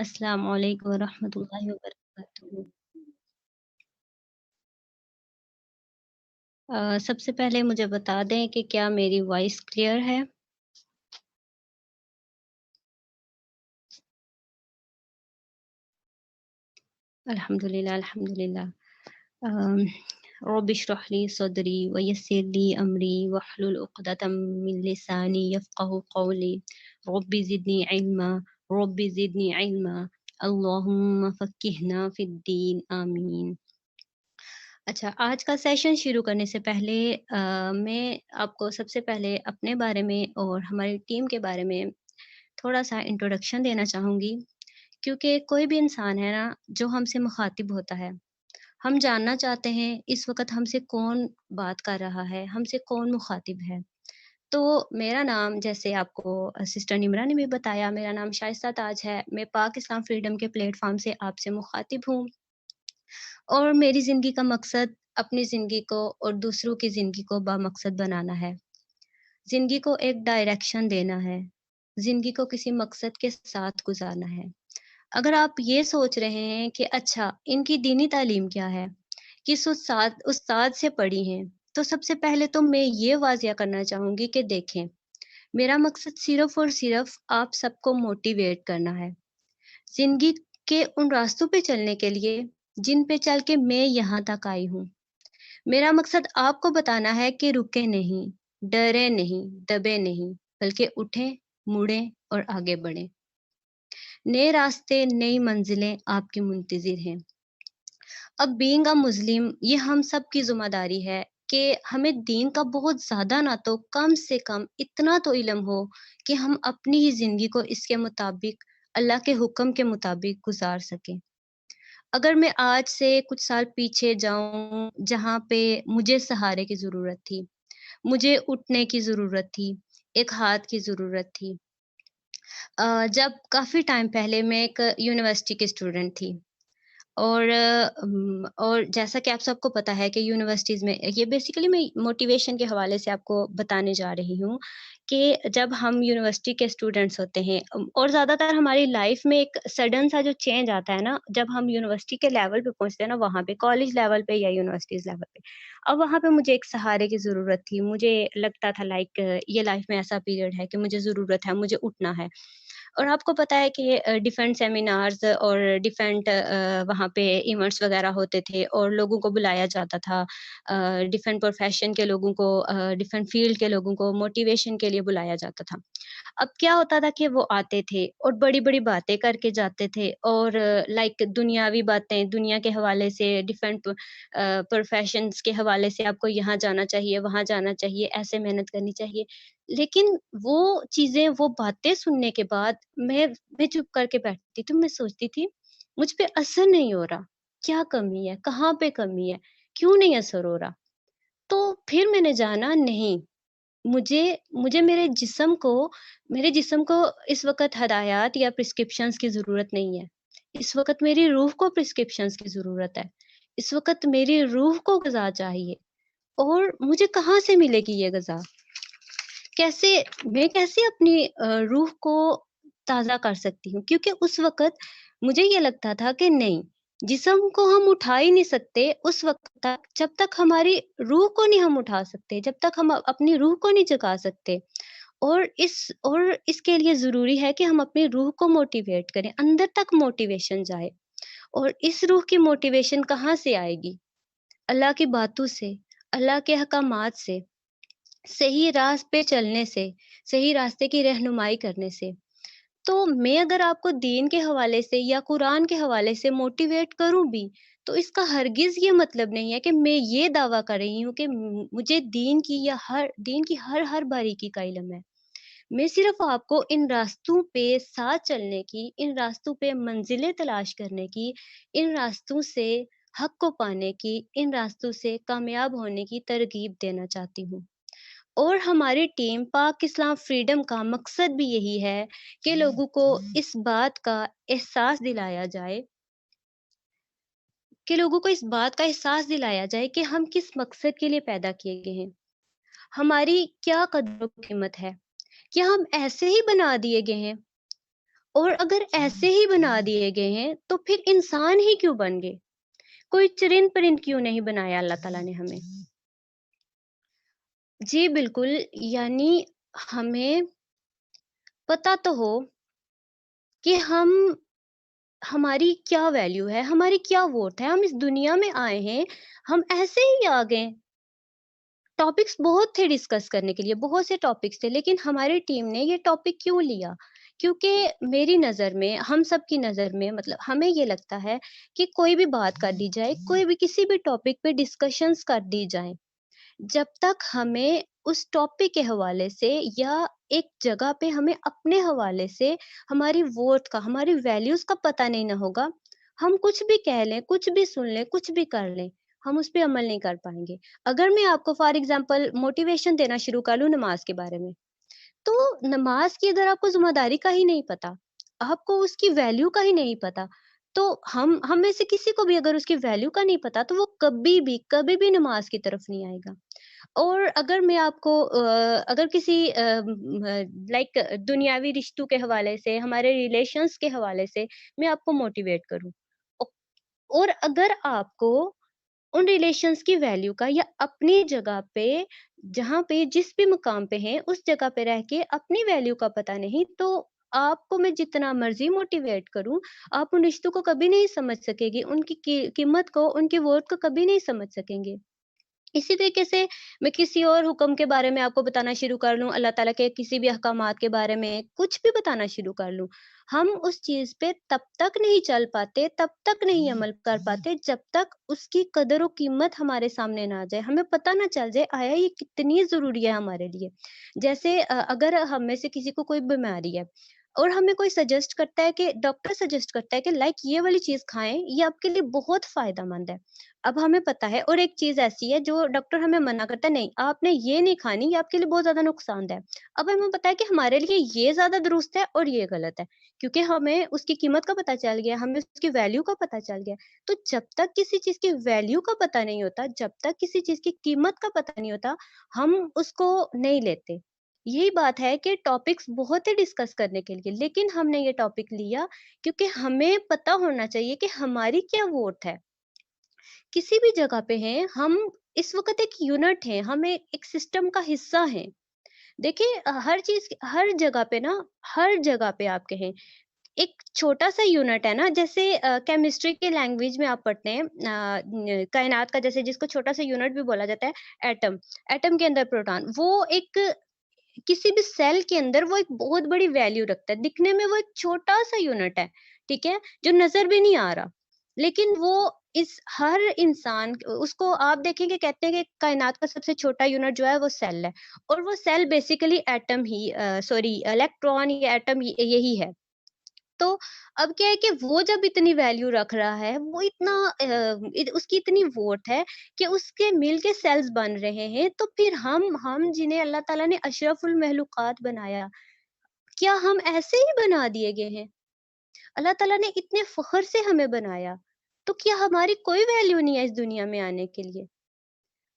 अस्सलाम वालेकुम वरहमतुल्लाहि वबरकातुहू। सबसे पहले मुझे बता दें कि क्या मेरी वॉइस क्लियर है? अल्हम्दुलिल्लाह, अल्हम्दुलिल्लाह। अम, रब्बि इश्रह ली सदरी व यस्सिर ली अमरी वहलुल उक़दतम मिन लिसानी यफ़क़हू क़ौली। रब्बि ज़िदनी इल्मा, अल्लाहुम्मा फ़क्किहना फ़िद्दीन, आमीन। अच्छा, आज का सेशन शुरू करने से पहले मैं आपको सबसे पहले अपने बारे में और हमारी टीम के बारे में थोड़ा-सा इंट्रोडक्शन देना चाहूँगी, क्योंकि कोई भी इंसान है ना, जो हमसे मुख़ातिब होता है, हम जानना चाहते हैं इस वक़्त हमसे कौन बात कर रहा है, हमसे कौन मुख़ातिब है। तो मेरा नाम, जैसे आपको सिस्टर निमरा ने भी बताया, मेरा नाम शाइस्ता ताज है। मैं पाक इस्लाम फ्रीडम के प्लेटफ़ॉर्म से आपसे मुख़ातिब हूँ। और मेरी ज़िंदगी का मकसद अपनी ज़िंदगी को और दूसरों की ज़िंदगी को बामकसद बनाना है। ज़िंदगी को एक डायरेक्शन देना है। ज़िंदगी को किसी मकसद के साथ गुज़ारना है। अगर आप ये सोच रहे हैं कि अच्छा, इनकी दीनी तालीम क्या है? किस उस्ताद उस्ताद से पढ़ी हैं? तो सबसे पहले तो मैं ये वाज़िया करना चाहूँगी कि देखें, मेरा मकसद सिर्फ़ और सिर्फ़ आप सबको मोटिवेट करना है। ज़िंदगी के उन रास्तों पे चलने के लिए, जिन पे चल के मैं यहाँ तक आई हूँ। मेरा मकसद आपको बताना है कि रुके नहीं, डरे नहीं, दबे नहीं, बल्कि उठें, मुड़ें और आगे बढ़ें। नए रास्ते, नई मंजिलें आपकी मुंतज़िर हैं। अब बीइंग अ मुस्लिम, ये हम सब की ज़िम्मेदारी है कि हमें दीन का बहुत ज़्यादा ना तो कम से कम इतना तो इल्म हो कि हम अपनी ही ज़िंदगी को इसके मुताबिक, अल्लाह के हुक्म के मुताबिक गुज़ार सकें। अगर मैं आज से कुछ साल पीछे जाऊँ, जहाँ पे मुझे सहारे की ज़रूरत थी, मुझे उठने की ज़रूरत थी, एक हाथ की ज़रूरत थी। जब काफ़ी टाइम पहले मैं एक यूनिवर्सिटी की स्टूडेंट थी। और जैसा कि आप सबको पता है कि यूनिवर्सिटीज़ में ये बेसिकली मैं मोटिवेशन के हवाले से आपको बताने जा रही हूँ कि जब हम यूनिवर्सिटी के स्टूडेंट्स होते हैं, और ज़्यादातर हमारी लाइफ में एक सडन सा जो चेंज आता है ना, जब हम यूनिवर्सिटी के लेवल पे पहुँचते हैं ना, वहाँ पे कॉलेज लेवल पे या यूनिवर्सिटीज़ लेवल पे। अब वहाँ पे मुझे एक सहारे की ज़रूरत थी। मुझे लगता था लाइक ये लाइफ में ऐसा पीरियड है कि मुझे ज़रूरत है, मुझे उठना है। और आपको पता है कि डिफरेंट सेमिनार्स और डिफरेंट वहाँ पे इवेंट्स वगैरह होते थे और लोगों को बुलाया जाता था। डिफरेंट प्रोफ़ेशन के लोगों को, डिफरेंट फ़ील्ड के लोगों को मोटिवेशन के लिए बुलाया जाता था। अब क्या होता था कि वो आते थे और बड़ी-बड़ी बातें करके जाते थे, और लाइक दुनियावी बातें, दुनिया के हवाले से, डिफरेंट प्रोफ़ेशंस के हवाले से, आपको यहाँ जाना चाहिए, वहाँ जाना चाहिए, ऐसे मेहनत करनी चाहिए। लेकिन वो चीज़ें, वो बातें सुनने के बाद मैं चुप करके बैठती थी, मैं सोचती थी, मुझ पे असर नहीं हो रहा, क्या कमी है? कहाँ पे कमी है? क्यों नहीं असर हो रहा? तो फिर मैंने जाना, नहीं, मुझे मुझे मेरे जिस्म को इस वक़्त हदायत या प्रिस्क्रिप्शंस की ज़रूरत नहीं है। इस वक़्त मेरी रूह को प्रिस्क्रिप्शंस की ज़रूरत है। इस वक़्त मेरी रूह को ग़िज़ा चाहिए, और मुझे कहाँ से मिलेगी ये ग़िज़ा? कैसे कैसे अपनी रूह को ताज़ा कर सकती हूँ? क्योंकि उस वक़्त मुझे ये लगता था कि नहीं, जिस्म को हम उठा ही नहीं सकते उस वक़्त तक, जब तक हमारी रूह को नहीं हम उठा सकते, जब तक हम अपनी रूह को नहीं जगा सकते। और इसके लिए ज़रूरी है कि हम अपनी रूह को मोटिवेट करें, अंदर तक मोटिवेशन जाए। और इस रूह की मोटिवेशन कहाँ से आएगी? अल्लाह की बातों से, अल्लाह के अहकामात से, सही राह पे चलने से, सही रास्ते की रहनुमाई करने से। तो मैं अगर आपको दीन के हवाले से या कुरान के हवाले से मोटिवेट करूँ भी, तो इसका हरगिज़ ये मतलब नहीं है कि मैं ये दावा कर रही हूँ कि मुझे दीन की हर बारीकी का इल्म है। मैं सिर्फ़ आपको इन रास्तों पे साथ चलने की, इन रास्तों पे मंज़िलें तलाश करने की, इन रास्तों से हक़ को पाने की, इन रास्तों से कामयाब होने की तरग़ीब देना चाहती हूँ। और हमारी टीम पाक इस्लाम फ्रीडम का मकसद भी यही है कि लोगों को इस बात का एहसास दिलाया जाए कि हम किस मकसद के लिए पैदा किए गए हैं। हमारी क्या कदर कीमत है? क्या हम ऐसे ही बना दिए गए हैं? और अगर ऐसे ही बना दिए गए हैं, तो फिर इंसान ही क्यों बन गए? कोई चरिंद-परिंद क्यों नहीं बनाया अल्लाह ताला ने हमें? जी, बिल्कुल, यानी हमें पता तो हो कि हमारी क्या वैल्यू है, हमारी क्या वर्थ है, हम इस दुनिया में आए हैं, हम ऐसे ही आ गए। टॉपिक्स बहुत थे डिस्कस करने के लिए, बहुत से टॉपिक्स थे, लेकिन हमारी टीम ने ये टॉपिक क्यों लिया? क्योंकि मेरी नज़र में, हम सब की नज़र में, मतलब हमें ये लगता है कि कोई भी बात कर दी जाए, कोई भी किसी भी टॉपिक पे डिस्कशंस कर दी जाएँ, जब तक हमें उस टॉपिक के हवाले से या एक जगह पे हमें अपने हवाले से हमारी वर्थ का, हमारी वैल्यूज़ का पता नहीं ना होगा, हम कुछ भी कह लें, कुछ भी सुन लें, कुछ भी कर लें, हम उस पे अमल नहीं कर पाएँगे। अगर मैं आपको फॉर एग्ज़ाम्पल मोटिवेशन देना शुरू कर लूँ नमाज़ के बारे में, तो नमाज़ की अगर आपको ज़िम्मेदारी का ही नहीं पता, आपको उसकी वैल्यू का ही नहीं पता, तो हम में से किसी को भी अगर उसकी वैल्यू का नहीं पता, तो वो कभी भी नमाज़ की तरफ नहीं आएगा। और अगर मैं आपको अगर किसी लाइक दुनियावी रिश्तों के हवाले से, हमारे रिलेशंस के हवाले से मैं आपको मोटिवेट करूँ, औ और अगर आपको उन रिलेशंस की वैल्यू का या अपनी जगह पे, जहाँ पे जिस भी मुकाम पे हैं, उस जगह पे रह के अपनी वैल्यू का पता नहीं, तो आपको मैं जितना मर्ज़ी मोटिवेट करूँ, आप उन रिश्तों को कभी नहीं समझ सकेंगे, उनकी कीमत को, उनकी वर्थ को कभी नहीं समझ सकेंगे। इसी तरीके से मैं किसी और हुक्म के बारे में आपको बताना शुरू कर लूँ, अल्लाह ताला के किसी भी अहकामात के बारे में कुछ भी बताना शुरू कर लूँ, हम उस चीज़ पे तब तक नहीं चल पाते, तब तक नहीं अमल कर पाते, जब तक उसकी कदर और कीमत हमारे सामने ना आ जाए, हमें पता ना चल जाए आया ये कितनी ज़रूरी है हमारे लिए। जैसे अगर हम में से किसी को कोई बीमारी है और हमें कोई सजेस्ट करता है कि डॉक्टर सजेस्ट करता है कि लाइक ये वाली चीज़ खाएँ, ये आपके लिए बहुत फ़ायदेमंद है। अब हमें पता है, और एक चीज़ ऐसी है जो डॉक्टर हमें मना करता है, नहीं आपने ये नहीं खानी, ये आपके लिए बहुत ज़्यादा नुकसानदेह है। अब हमें पता है कि हमारे लिए ये ज़्यादा दुरुस्त है और ये गलत है, क्योंकि हमें उसकी कीमत का पता चल गया, हमें उसकी वैल्यू का पता चल गया। तो जब तक किसी चीज़ की वैल्यू का पता नहीं होता, जब तक किसी चीज़ की कीमत का पता नहीं होता, हम उसको नहीं लेते। यही बात है कि टॉपिक्स बहुत है डिस्कस करने के लिए, लेकिन हमने ये टॉपिक लिया क्योंकि हमें पता होना चाहिए कि हमारी क्या वोट है। किसी भी जगह पे हैं, हम इस वक़्त एक यूनिट हैं, हम एक सिस्टम का हिस्सा हैं। देखिए हर चीज़ हर जगह पे ना, हर जगह पे आप कहें, एक छोटा-सा यूनिट है ना, जैसे केमिस्ट्री के लैंग्वेज में आप पढ़ते हैं कायनात का, जैसे जिसको छोटा-सा यूनिट भी बोला जाता है, एटम। एटम के अंदर प्रोटॉन, वो एक किसी भी सेल के अंदर वो एक बहुत बड़ी वैल्यू रखता है। दिखने में वो एक छोटा-सा यूनिट है, ठीक है? जो नज़र भी नहीं आ रहा। लेकिन वो इस हर इंसान उसको आप देखेंगे, कहते हैं कि कायनात का सबसे छोटा यूनिट जो है वो सेल है, और वो सेल बेसिकली एटम ही सॉरी इलेक्ट्रॉन या एटम यही है। तो अब क्या है कि वो जब इतनी वैल्यू रख रहा है, वो इतना उसकी इतनी वोट है कि उसके मिल के सेल्स बन रहे हैं, तो फिर हम जिन्हें अल्लाह ताला ने अशरफुल महलूकात बनाया, क्या हम ऐसे ही बना दिए गए हैं? अल्लाह ताला ने इतने फ़ख्र से हमें बनाया, तो क्या हमारी कोई वैल्यू नहीं है इस दुनिया में आने के लिए?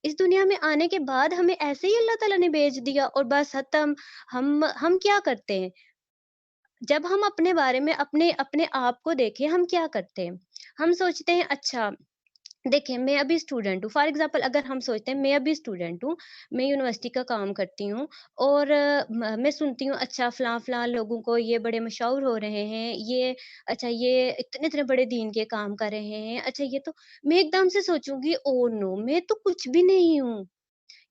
इस दुनिया में आने के बाद हमें ऐसे ही अल्लाह ताला ने भेज दिया और बस खत्म। हम क्या करते हैं? जब हम अपने बारे में, अपने अपने आप को देखें, हम क्या करते हैं? हम सोचते हैं, अच्छा देखिए मैं अभी स्टूडेंट हूँ, फॉर एग्जांपल अगर हम सोचते हैं मैं अभी स्टूडेंट हूँ, मैं यूनिवर्सिटी का काम करती हूँ, और मैं सुनती हूँ अच्छा फलां लोगों को ये बड़े मशहूर हो रहे हैं, ये अच्छा ये इतने इतने बड़े दीन के काम कर रहे हैं, अच्छा ये तो, मैं एकदम से सोचूंगी ओ नो, मैं तो कुछ भी नहीं हूँ।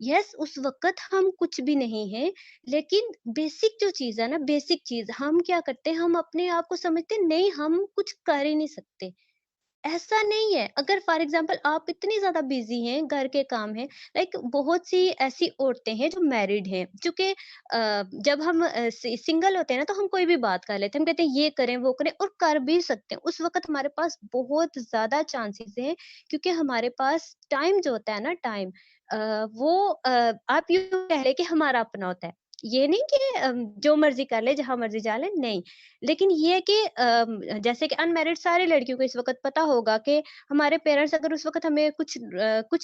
यस, उस वक़्त हम कुछ भी नहीं हैं, लेकिन बेसिक जो चीज़ है ना, बेसिक चीज़ हम क्या करते हैं, हम अपने आप को समझते हैं नहीं हम कुछ कर ही नहीं सकते। ऐसा नहीं है, अगर फॉर एग्ज़ाम्पल आप इतनी ज़्यादा बिज़ी हैं, घर के काम हैं, लाइक बहुत सी ऐसी औरतें हैं जो मैरिड हैं, चूँकि जब हम सिंगल होते हैं ना, तो हम कोई भी बात कर लेते हैं, हम कहते हैं ये करें, वो करें, और कर भी सकते हैं। उस वक़्त हमारे पास बहुत ज़्यादा चांसेस हैं, क्योंकि हमारे पास टाइम जो होता है ना, टाइम वो आप यूँ कह लें कि हमारा अपना होता है। ये नहीं कि जो मर्ज़ी कर ले, जहाँ मर्ज़ी जा ले, नहीं। लेकिन ये है कि जैसे कि अनमैरिड सारी लड़कियों को इस वक़्त पता होगा कि हमारे पेरेंट्स अगर उस वक़्त हमें कुछ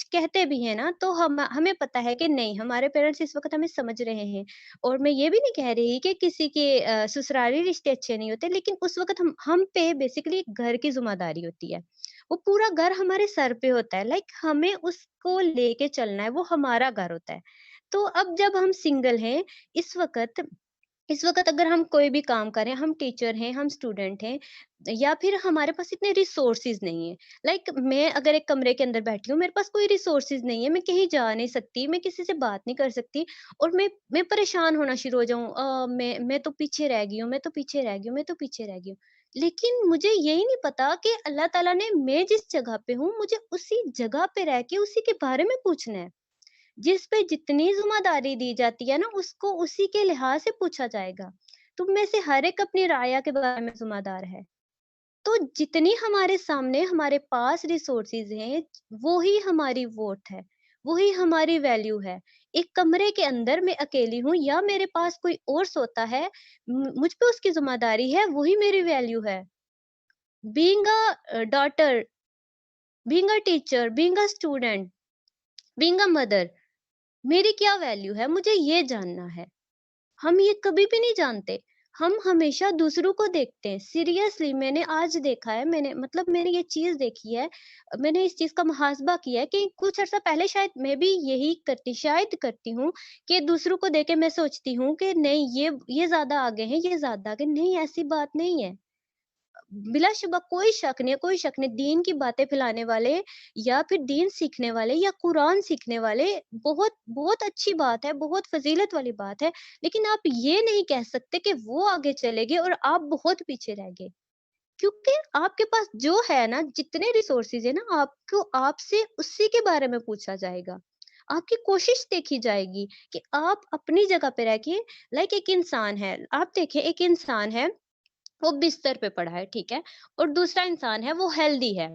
कहते भी हैं ना, तो हमें पता है कि नहीं, हमारे पेरेंट्स इस वक़्त हमें समझ रहे हैं। और मैं ये भी नहीं कह रही कि किसी के ससुराली रिश्ते अच्छे नहीं होते, लेकिन उस वक़्त हम पे बेसिकली घर की ज़िम्मेदारी होती है। वो पूरा घर हमारे सर पे होता है, लाइक हमें उसको लेके चलना है, वो हमारा घर होता है। तो अब जब हम सिंगल हैं, इस वक़्त इस वक़्त अगर हम कोई भी काम कर रहे हैं, हम टीचर हैं, हम स्टूडेंट हैं या फिर हमारे पास इतने रिसोर्सेज़ नहीं है। लाइक मैं अगर एक कमरे के अंदर बैठी हूँ, मेरे पास कोई रिसोर्सेज़ नहीं है, मैं कहीं जा नहीं सकती, मैं किसी से बात नहीं कर सकती और मैं परेशान होना शुरू हो जाऊँ, मैं तो पीछे रह गई हूँ, मैं तो पीछे रह गई हूँ, मैं तो पीछे रह गई हूँ। लेकिन मुझे यही नहीं पता कि अल्लाह ताला ने मैं जिस जगह पे हूँ, मुझे उसी जगह पे रह के उसी के बारे में पूछना है। जिस पे जितनी ज़िम्मेदारी दी जाती है ना, उसको उसी के लिहाज़ से पूछा जाएगा। तुम में से हर एक अपनी राया के बारे में ज़िम्मेदार है। तो जितनी हमारे सामने हमारे पास रिसोर्सेज़ हैं, वो ही हमारी वर्थ है, वो ही हमारी वैल्यू है। एक कमरे के अंदर मैं अकेली हूँ या मेरे पास कोई और सोता है, मुझ पे उसकी ज़िम्मेदारी है, वही मेरी वैल्यू है। Being daughter, being a teacher, being a student, being a mother, मेरी क्या वैल्यू है, मुझे ये जानना है। हम ये कभी भी नहीं जानते। हम हमेशा दूसरों को देखते हैं। सीरियसली मैंने आज देखा है, मैंने ये चीज़ देखी है, मैंने इस चीज़ का मुहासबा किया है कि कुछ अर्सा पहले शायद मैं भी यही करती शायद करती हूँ कि दूसरों को देख के मैं सोचती हूँ कि नहीं ये ज़्यादा आगे हैं, ये ज़्यादा आगे नहीं, ऐसी बात नहीं है। बिलाशुबा कोई शक नहीं, दीन की बातें फैलाने वाले या फिर दीन सीखने वाले या कुरान सीखने वाले बहुत बहुत अच्छी बात है, बहुत फ़ज़ीलत वाली बात है। लेकिन आप ये नहीं कह सकते कि वो आगे चले गए और आप बहुत पीछे रह गए। क्योंकि आपके पास जो है ना, जितने रिसोर्सेज़ है ना, आपको आपसे उसी के बारे में पूछा जाएगा। आपकी कोशिश देखी जाएगी कि आप अपनी जगह पे रह के, लाइक एक इंसान है, आप देखिए एक इंसान है, वो बिस्तर पे पड़ा है, ठीक है? और दूसरा इंसान है, वो हेल्दी है।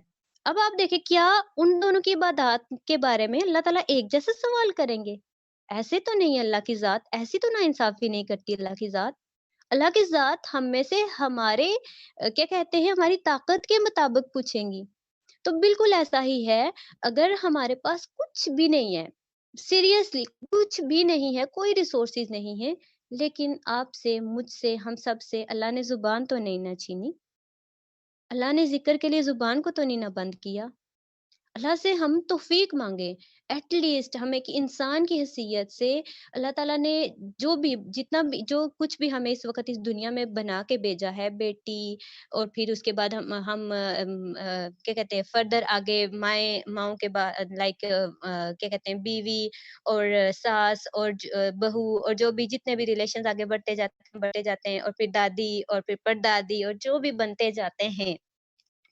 अब आप देखिए क्या उन दोनों की इबादत के बारे में अल्लाह ताला एक जैसे सवाल करेंगे? ऐसे तो नहीं है अल्लाह की ज़ात, ऐसी तो नाइंसाफ़ी नहीं करती अल्लाह की ज़ात। अल्लाह की ज़ात हम में से हमारे क्या कहते हैं, हमारी ताकत के मुताबिक पूछेंगी। तो बिल्कुल ऐसा ही है, अगर हमारे पास कुछ भी नहीं है, सीरियसली कुछ भी नहीं है, कोई रिसोर्सेज़ नहीं है, लेकिन आपसे, मुझसे, हम सब से अल्लाह ने ज़ुबान तो नहीं ना छीनी, अल्लाह ने ज़िक्र के लिए ज़ुबान को तो नहीं ना बंद किया। अल्लाह से हम तौफ़ीक माँगे, एट लीस्ट हम एक इंसान की हैसियत से अल्लाह ताला ने जो भी जितना भी जो कुछ भी हमें इस वक़्त इस दुनिया में बना के भेजा है, बेटी और फिर उसके बाद क्या कहते हैं, फर्दर आगे माँओं के बाद लाइक क्या कहते हैं, बीवी और सास और बहू और जो भी जितने भी रिलेशंस आगे बढ़ते जाते हैं और फिर दादी और फिर परदादी और जो भी बनते जाते हैं।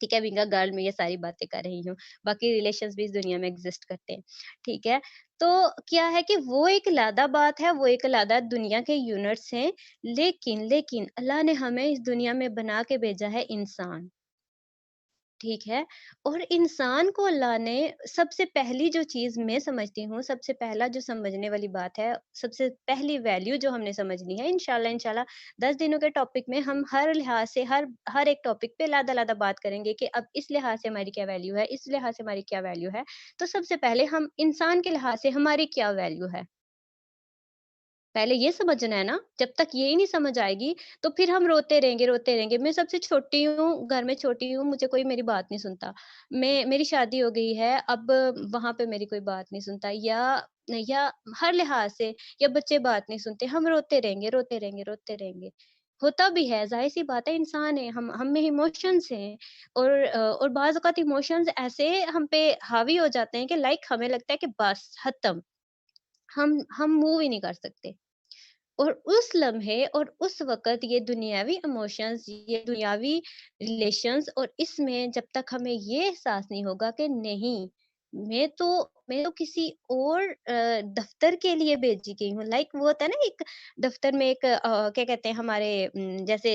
ठीक है, बीइंग अ गर्ल मैं ये सारी बातें कर रही हूँ। बाकी रिलेशंस भी इस दुनिया में एग्ज़िस्ट करते हैं, ठीक है? तो क्या है कि वो एक अलहदा बात है, वो एक अलहदा दुनिया के यूनिट्स हैं, लेकिन अल्लाह ने हमें इस दुनिया में बना के भेजा है इंसान। ठीक है? और इंसान को अल्लाह ने सबसे पहली जो चीज़ मैं समझती हूँ, सबसे पहला जो समझने वाली बात है, सबसे पहली वैल्यू जो हमने समझनी है, इंशाल्लाह 10 दिनों के टॉपिक में हम हर लिहाज़ से हर एक टॉपिक पे अलग-अलग बात करेंगे कि अब इस लिहाज़ से हमारी क्या वैल्यू है, इस लिहाज़ से हमारी क्या वैल्यू है। तो सबसे पहले हम इंसान के लिहाज़ से हमारी क्या वैल्यू है? पहले ये समझना है ना, जब तक ये ही नहीं समझ आएगी, तो फिर हम रोते रहेंगे, रोते रहेंगे। मैं सबसे छोटी हूँ, घर में छोटी हूँ, मुझे कोई मेरी बात नहीं सुनता। मेरी शादी हो गई है, अब वहाँ पे मेरी कोई बात नहीं सुनता या हर लिहाज़ से या बच्चे बात नहीं सुनते, हम रोते रहेंगे, रोते रहेंगे, रोते रहेंगे। होता भी है, ज़ाहिर-सी बात है, इंसान है, हम में इमोशंस हैं और बाज़ औक़ात इमोशंस ऐसे हम पे हावी हो जाते हैं कि लाइक हमें लगता है कि बस खत्म, हम मूव ही नहीं कर सकते। और उस लम्हे और उस वक़्त ये दुनियावी इमोशंस, ये दुनियावी रिलेशंस और इसमें जब तक हमें ये एहसास नहीं होगा कि नहीं, मैं तो किसी और दफ्तर के लिए भेजी गई हूँ। लाइक वो होता है ना, एक दफ्तर में एक क्या कहते हैं हमारे जैसे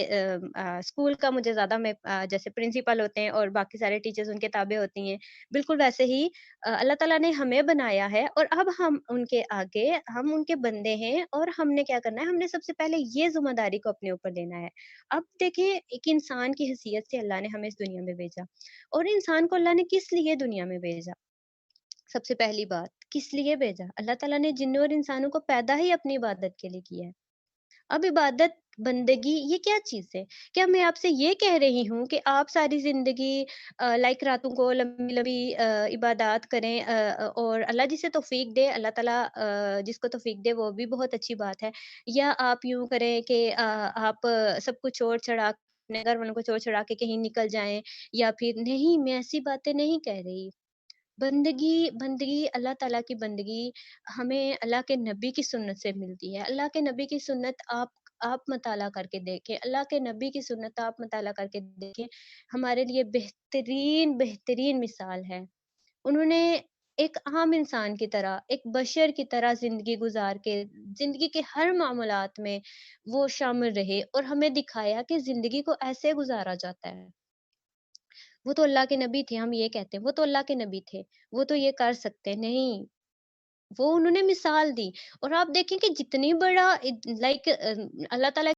स्कूल का मुझे ज़्यादा मैं जैसे प्रिंसिपल होते हैं और बाकी सारे टीचर्स उनके ताबे होती हैं। बिल्कुल वैसे ही अल्लाह ताला ने हमें बनाया है और अब हम उनके आगे हम उनके बंदे हैं और हमने क्या करना है, हमने सबसे पहले ये ज़िम्मेदारी को अपने ऊपर लेना है। अब देखें, एक इंसान की हैसियत से अल्लाह ने हमें इस दुनिया में भेजा और इंसान को अल्लाह ने किस लिए दुनिया में भेजा? सबसे पहली बात, किस लिए भेजा? अल्लाह ताला ने जिन्नों और इंसानों को पैदा ही अपनी इबादत के लिए किया है। अब इबादत, बंदगी ये क्या चीज़ है? क्या मैं आपसे ये कह रही हूँ कि आप सारी ज़िंदगी लाइक रातों को लंबी-लंबी इबादत करें और अल्लाह जिसे तौफ़ीक दे, अल्लाह ताला जिसको तौफ़ीक दे वो भी बहुत अच्छी बात है। या आप यूँ करें कि आप सब कुछ छोड़-छाड़ा अपने घर वालों को छोड़-छाड़ा के कहीं निकल जाएँ, या फिर नहीं, मैं ऐसी बातें नहीं कह रही। बंदगी बंदगी अल्लाह ताला की बंदगी हमें अल्लाह के नबी की सुन्नत से मिलती है। अल्लाह के नबी की सुन्नत आप मताला करके देखें। अल्लाह के नबी की सुन्नत आप मताला करके देखें। हमारे लिए बेहतरीन बेहतरीन मिसाल है। उन्होंने एक आम इंसान की तरह, एक बशर की तरह ज़िंदगी गुज़ार के, ज़िंदगी के हर मामूलात में वो शामिल रहे और हमें दिखाया कि ज़िंदगी को ऐसे गुज़ारा जाता है। वो तो अल्लाह के नबी थे, हम ये कहते हैं, वो तो अल्लाह के नबी थे, वो तो ये कर सकते हैं, नहीं, वो उन्होंने मिसाल दी। और आप देखें कि जितनी बड़ा लाइक अल्लाह ताला